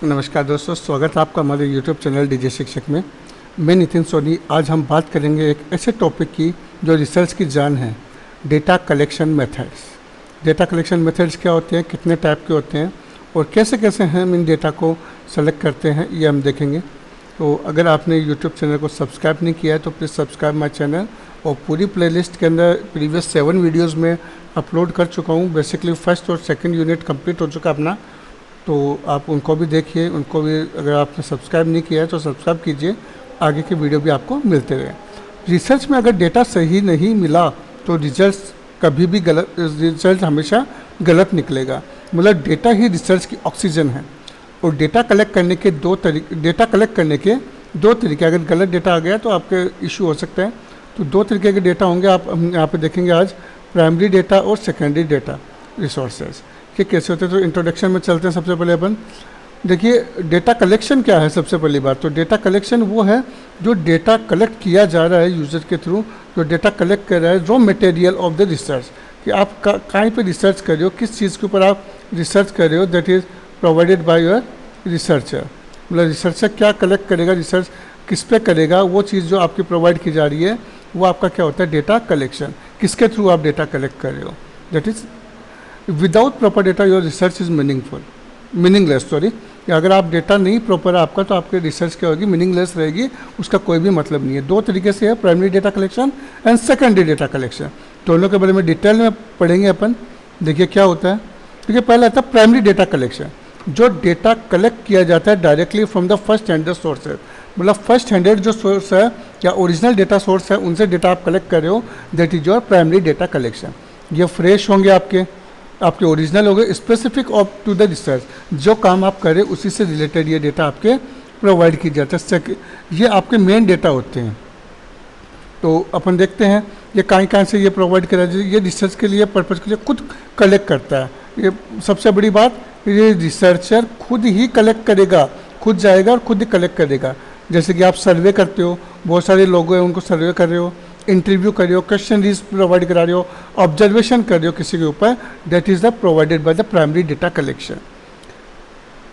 नमस्कार दोस्तों, स्वागत है आपका हमारे YouTube चैनल डीजे शिक्षक में। मैं नितिन सोनी। आज हम बात करेंगे एक ऐसे टॉपिक की जो रिसर्च की जान है, data collection methods. Data collection methods क्या होते हैं, कितने टाइप के होते हैं और कैसे कैसे हम इन डेटा को सेलेक्ट करते हैं, ये हम देखेंगे। तो अगर आपने YouTube चैनल को सब्सक्राइब नहीं किया है तो प्लीज़ सब्सक्राइब माई चैनल। और पूरी प्लेलिस्ट के अंदर प्रीवियस 7 वीडियोज़ में अपलोड कर चुका हूँ। बेसिकली फर्स्ट और सेकेंड यूनिट कंप्लीट हो चुका अपना, तो आप उनको भी देखिए। उनको भी अगर आपने सब्सक्राइब नहीं किया है तो सब्सक्राइब कीजिए, आगे के वीडियो भी आपको मिलते रहे। रिसर्च में अगर डेटा सही नहीं मिला तो रिजल्ट हमेशा गलत निकलेगा। मतलब डेटा ही रिसर्च की ऑक्सीजन है। और डेटा कलेक्ट करने के दो तरीके, अगर गलत डेटा आ गया तो आपके इशू हो सकता है। तो 2 तरीके के डेटा होंगे, आप हम यहाँ पे देखेंगे आज, प्राइमरी डेटा और सेकेंडरी डेटा रिसोर्सेज कि कैसे होते हैं। तो इंट्रोडक्शन में चलते हैं। सबसे पहले अपन देखिए डेटा कलेक्शन क्या है। सबसे पहली बात तो डेटा कलेक्शन वो है जो डेटा कलेक्ट किया जा रहा है यूज़र के थ्रू, जो डेटा कलेक्ट कर रहा है raw material of the research, कि आप कहीं पे रिसर्च कर रहे हो, किस चीज़ के ऊपर आप रिसर्च कर रहे हो, that is provided by your researcher. मतलब रिसर्चर क्या कलेक्ट करेगा, रिसर्च किस पे करेगा, वो चीज़ जो आपकी प्रोवाइड की जा रही है वो आपका क्या होता है, डेटा कलेक्शन। किसके थ्रू आप डेटा कलेक्ट कर रहे हो, that is without proper data your research is meaningless. अगर आप डेटा नहीं प्रॉपर है आपका तो आपकी रिसर्च क्या होगी, मीनिंगलेस रहेगी, उसका कोई भी मतलब नहीं है। 2 तरीके से है, primary data collection and secondary data collection. दोनों के बारे में डिटेल में पढ़ेंगे अपन। देखिए क्या होता है। देखिए पहला आता है प्राइमरी डेटा कलेक्शन, जो डेटा कलेक्ट किया जाता है directly from the first handed sources. मतलब फर्स्ट हैंडेड जो सोर्स है या ओरिजिनल डेटा सोर्स है, उनसे डेटा आप कलेक्ट कर रहे हो, that is your primary data collection. ये फ्रेश होंगे, आपके ओरिजिनल हो गए, specific of to the research. जो काम आप करें उसी से रिलेटेड ये डेटा आपके प्रोवाइड की जाता है। ये आपके मेन डेटा होते हैं। तो अपन देखते हैं ये कहाँ से ये प्रोवाइड करा जाए। ये रिसर्च के लिए पर्पज़ के लिए खुद कलेक्ट करता है। ये सबसे बड़ी बात, ये रिसर्चर खुद ही कलेक्ट करेगा, खुद जाएगा और खुद ही कलेक्ट करेगा। जैसे कि आप सर्वे करते हो, बहुत सारे लोग हैं उनको सर्वे कर रहे हो, इंटरव्यू कर रहे हो, क्वेश्चन प्रोवाइड करा रहे हो, ऑब्जर्वेशन कर रहे हो किसी के ऊपर, that is the provided by the primary data collection.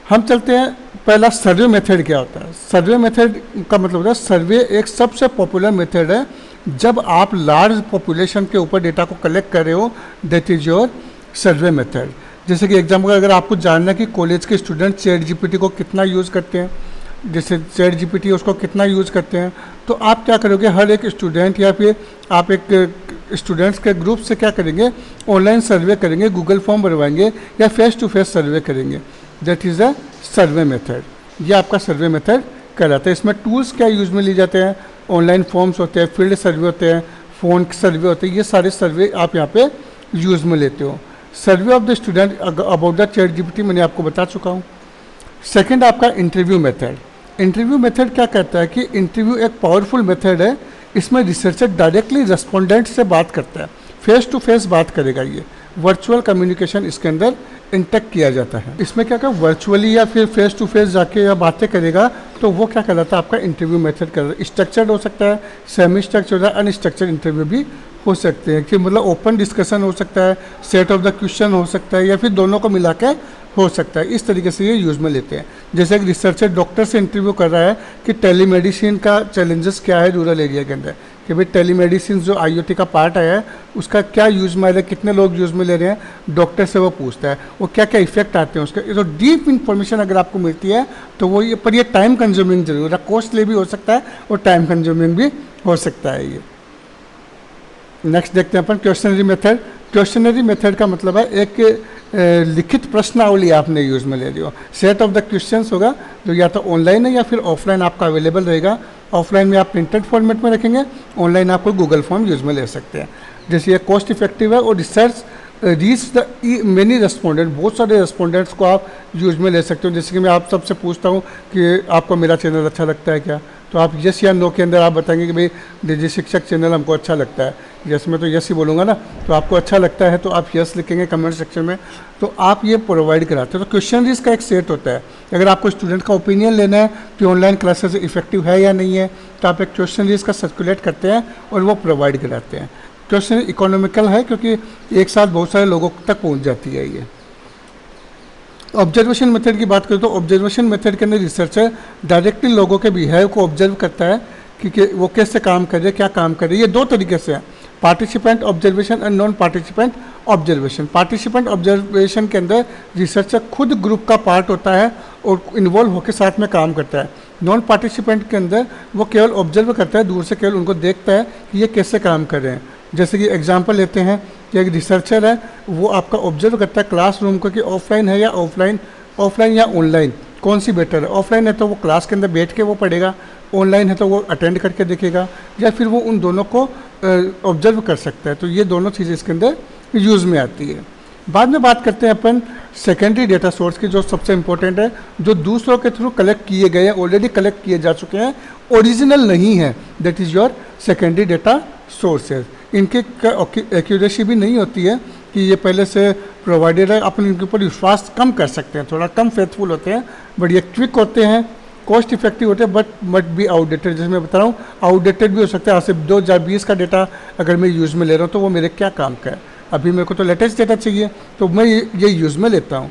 हम चलते हैं, पहला सर्वे मेथड क्या होता है। सर्वे मेथड का मतलब होता है, सर्वे एक सबसे पॉपुलर मेथड है जब आप लार्ज पॉपुलेशन के ऊपर डेटा को कलेक्ट कर रहे हो, that is your survey method. जैसे कि एग्जाम्पल, अगर आपको जानना है कि कॉलेज के स्टूडेंट चैट जीपीटी को कितना यूज़ करते हैं, जैसे चैट जीपीटी उसको कितना यूज़ करते हैं, तो आप क्या करोगे, हर एक स्टूडेंट या फिर आप एक स्टूडेंट्स के ग्रुप से क्या करेंगे, ऑनलाइन सर्वे करेंगे, गूगल फॉर्म भरवाएंगे या फेस टू फेस सर्वे करेंगे। That is a survey method. ये आपका सर्वे मेथड कहलाता है। इसमें टूल्स क्या यूज़ में लिए जाते हैं, ऑनलाइन फॉर्म्स होते हैं, फील्ड सर्वे होते हैं, फ़ोन सर्वे होते हैं, ये सारे सर्वे आप यहाँ पे यूज़ में लेते हो। Survey of the student about the chat GPT मैंने आपको बता चुका हूँ। सेकेंड आपका इंटरव्यू मेथड। इंटरव्यू मेथड क्या कहता है कि इंटरव्यू एक पावरफुल मेथड है। इसमें रिसर्चर डायरेक्टली रेस्पोंडेंट से बात करता है, फेस टू फेस बात करेगा। ये वर्चुअल कम्युनिकेशन इसके अंदर इंटेक्ट किया जाता है। इसमें क्या क्या वर्चुअली या फिर फेस टू फेस जाके या बातें करेगा, तो वो क्या कहलाता है, आपका इंटरव्यू मेथड कहलाता है। स्ट्रक्चर्ड हो सकता है, सेमी स्ट्रक्चर्ड या अनस्ट्रक्चर्ड इंटरव्यू भी हो सकते हैं, कि मतलब ओपन डिस्कशन हो सकता है, सेट ऑफ द क्वेश्चन हो सकता है, या फिर दोनों को मिला के हो सकता है। इस तरीके से ये यूज़ में लेते हैं। जैसे एक रिसर्चर डॉक्टर से इंटरव्यू कर रहा है कि टेलीमेडिसिन का चैलेंजेस क्या है रूरल एरिया के अंदर, कि भाई टेलीमेडिसिन जो IoT का पार्ट आया है उसका क्या यूज़ में आ रहा है, कितने लोग यूज़ में ले रहे हैं, डॉक्टर से वो पूछता है, वो क्या क्या इफेक्ट आते हैं उसके। तो डीप इन्फॉर्मेशन अगर आपको मिलती है तो वो ये टाइम कंज्यूमिंग जरूर है, कॉस्टली भी हो सकता है और टाइम कंज्यूमिंग भी हो सकता है ये। नेक्स्ट देखते हैं अपन क्वेश्चनरी मेथड। क्वेश्चनरी मेथड का मतलब है एक लिखित प्रश्नावली आपने यूज़ में ले रही हो। सेट ऑफ द क्वेश्चंस होगा जो या तो ऑनलाइन है या फिर ऑफलाइन आपका अवेलेबल रहेगा। ऑफलाइन में आप प्रिंटेड फॉर्मेट में रखेंगे, ऑनलाइन आपको गूगल फॉर्म यूज़ में ले सकते हैं। जैसे ये कॉस्ट इफेक्टिव है और research reach the many respondent, बहुत सारे रेस्पोंडेंट्स को आप यूज़ में ले सकते हो। जैसे कि मैं आप सबसे पूछता हूँ कि आपको मेरा चैनल अच्छा लगता है क्या, तो आप यस या नो के अंदर आप बताएंगे कि भाई डीजे शिक्षक चैनल हमको अच्छा लगता है। यस में तो यस ही बोलूँगा ना, तो आपको अच्छा लगता है तो आप यस लिखेंगे कमेंट सेक्शन में, तो आप ये प्रोवाइड कराते हो। तो क्वेश्चन का एक सेट होता है। अगर आपको स्टूडेंट का ओपिनियन लेना है कि ऑनलाइन क्लासेस इफेक्टिव है या नहीं है, तो आप एक क्वेश्चन का सर्कुलेट करते हैं और वो प्रोवाइड कराते हैं। क्वेश्चन इकोनॉमिकल है क्योंकि एक साथ बहुत सारे लोगों तक पहुँच जाती है ये। ऑब्जर्वेशन मेथड की बात करें तो ऑब्जर्वेशन मेथड के अंदर रिसर्चर डायरेक्टली लोगों के बिहेव को ऑब्जर्व करता है कि वो कैसे काम कर रहे हैं, क्या काम कर रहे हैं। ये दो तरीके से है, participant observation and non participant observation. Participant observation के अंदर रिसर्चर खुद ग्रुप का पार्ट होता है और इन्वॉल्व होकर साथ में काम करता है। नॉन पार्टिसिपेंट के अंदर वो केवल ऑब्जर्व करता है, दूर से केवल उनको देखता है कि ये कैसे काम कर रहे हैं। जैसे कि एग्जांपल लेते हैं कि एक रिसर्चर है, वो आपका ऑब्जर्व करता है क्लासरूम को कि ऑफलाइन है या ऑफलाइन या ऑनलाइन कौन सी बेटर है। ऑफलाइन है तो वो क्लास के अंदर बैठ के वो पढ़ेगा, ऑनलाइन है तो वो अटेंड करके देखेगा, या फिर वो उन दोनों को ऑब्जर्व कर सकता है। तो ये दोनों चीज़ें इसके अंदर यूज़ में आती है। बाद में बात करते हैं अपन सेकेंडरी डेटा सोर्स की, जो सबसे इंपॉर्टेंट है, जो दूसरों के थ्रू कलेक्ट किए गए हैं, ऑलरेडी कलेक्ट किए जा चुके हैं, ओरिजिनल नहीं है, that is your secondary data sources. इनके एक्यूरेसी भी नहीं होती है कि ये पहले से प्रोवाइडेड है, अपन इनके ऊपर विश्वास कम कर सकते हैं, थोड़ा कम फेथफुल होते हैं, बट ये क्विक होते हैं, कॉस्ट इफेक्टिव होते हैं, बट भी आउटडेटेड। जैसे मैं बता रहा हूँ, आउटडेटेड भी हो सकता है। आज से 2020 का डेटा अगर मैं यूज़ में ले रहा हूँ तो वो मेरे क्या काम का है, अभी मेरे को तो लेटेस्ट डेटा चाहिए, तो मैं ये यूज़ में लेता हूँ।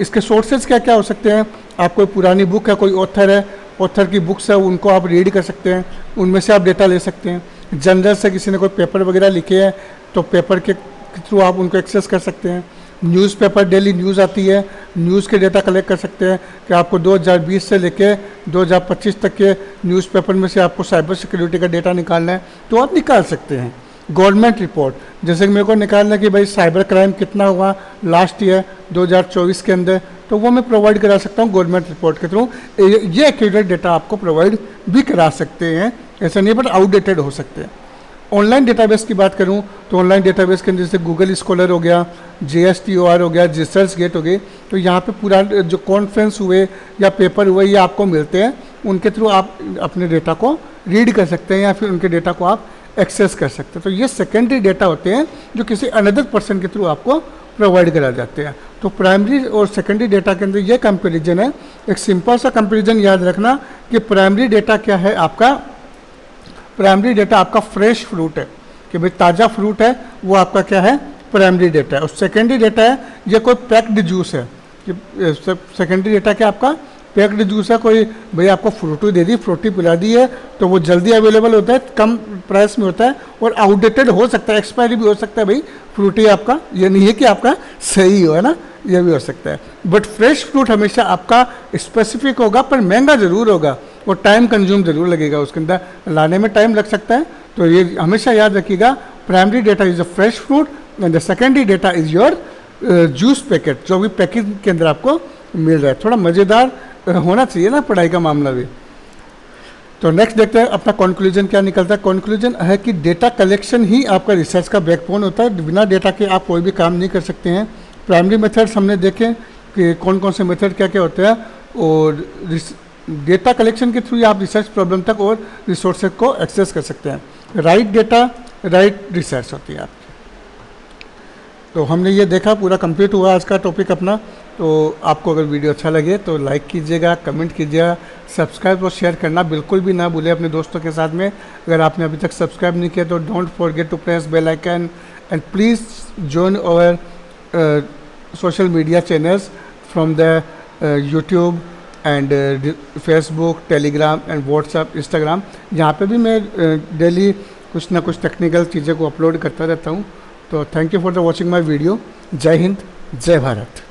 इसके सोर्सेज क्या क्या हो सकते हैं, आप कोई पुरानी बुक है, कोई ऑथर है, ऑथर की बुक्स है, उनको आप रीड कर सकते हैं, उनमें से आप डेटा ले सकते हैं। जनरल से किसी ने कोई पेपर वगैरह लिखे हैं तो पेपर के थ्रू आप उनको एक्सेस कर सकते हैं। न्यूज़पेपर, डेली न्यूज़ आती है, न्यूज़ के डेटा कलेक्ट कर सकते हैं कि आपको 2020 से लेके 2025 तक के न्यूज़पेपर में से आपको साइबर सिक्योरिटी का डेटा निकालना है तो आप निकाल सकते हैं। गवर्नमेंट रिपोर्ट, जैसे कि मेरे को निकालना है कि भाई साइबर क्राइम कितना हुआ लास्ट ईयर 2024 के अंदर, तो वो मैं प्रोवाइड करा सकता हूँ गवर्नमेंट रिपोर्ट के थ्रू। ये एक्यूरेट डेटा आपको प्रोवाइड भी करा सकते हैं, ऐसा नहीं बट आउटडेटेड हो सकते हैं। ऑनलाइन डेटाबेस की बात करूं तो ऑनलाइन डेटाबेस के अंदर जैसे गूगल स्कॉलर हो गया, JSTOR हो गया, रिसर्च गेट हो गई, तो यहाँ पे पूरा जो कॉन्फ्रेंस हुए या पेपर हुए ये आपको मिलते हैं, उनके थ्रू आप अपने डेटा को रीड कर सकते हैं या फिर उनके डेटा को आप एक्सेस कर सकते हैं। तो ये सेकेंडरी डेटा होते हैं जो किसी अनदर पर्सन के थ्रू आपको प्रोवाइड करा जाते हैं। तो प्राइमरी और सेकेंडरी डेटा के अंदर ये कंपेरिजन है। एक सिंपल सा कंपेरिजन याद रखना कि प्राइमरी डेटा क्या है आपका, प्राइमरी डेटा आपका फ्रेश फ्रूट है, कि भाई ताज़ा फ्रूट है, वो आपका क्या है, प्राइमरी डेटा है। और सेकेंडरी डेटा है ये कोई पैक्ड जूस है, कि सेकेंडरी डेटा क्या आपका पैक्ड जूस है, कोई भाई आपको फ्रूटी दे दी, फ्रूटी पिला दी है, तो वो जल्दी अवेलेबल होता है, कम प्राइस में होता है और आउटडेटेड हो सकता है, एक्सपायरी भी हो सकता है। भाई फ्रूटी आपका ये नहीं है कि आपका सही हो, है ना, ये भी हो सकता है। बट फ्रेश फ्रूट हमेशा आपका स्पेसिफिक होगा, पर महंगा ज़रूर होगा और टाइम कंज्यूम जरूर लगेगा, उसके अंदर लाने में टाइम लग सकता है। तो ये हमेशा याद रखिएगा, primary data is a fresh fruit and the secondary data is your juice packet, जो भी पैकेट के अंदर आपको मिल रहा है। थोड़ा मज़ेदार होना चाहिए ना पढ़ाई का मामला भी। तो नेक्स्ट देखते हैं अपना कंक्लूजन क्या निकलता है। कंक्लूजन है कि डेटा कलेक्शन ही आपका रिसर्च का बैकबोन होता है, बिना डेटा के आप कोई भी काम नहीं कर सकते हैं। प्राइमरी मेथड्स हमने देखे कि कौन कौन से मेथड क्या क्या होते हैं, और डेटा कलेक्शन के थ्रू आप रिसर्च प्रॉब्लम तक और रिसोर्सेज को एक्सेस कर सकते हैं। राइट डेटा राइट रिसर्च होती है आपकी। तो हमने ये देखा, पूरा कंप्लीट हुआ आज का टॉपिक अपना। तो आपको अगर वीडियो अच्छा लगे तो लाइक कीजिएगा, कमेंट कीजिएगा, सब्सक्राइब और शेयर करना बिल्कुल भी ना भूलें अपने दोस्तों के साथ में। अगर आपने अभी तक सब्सक्राइब नहीं किया तो don't forget to press bell icon and please join our social media channels from the YouTube and Facebook, Telegram and WhatsApp, Instagram, जहाँ पे भी मैं डेली कुछ ना कुछ टेक्निकल चीज़ें को अपलोड करता रहता हूँ। तो thank you for the watching my video. जय हिंद, जय भारत।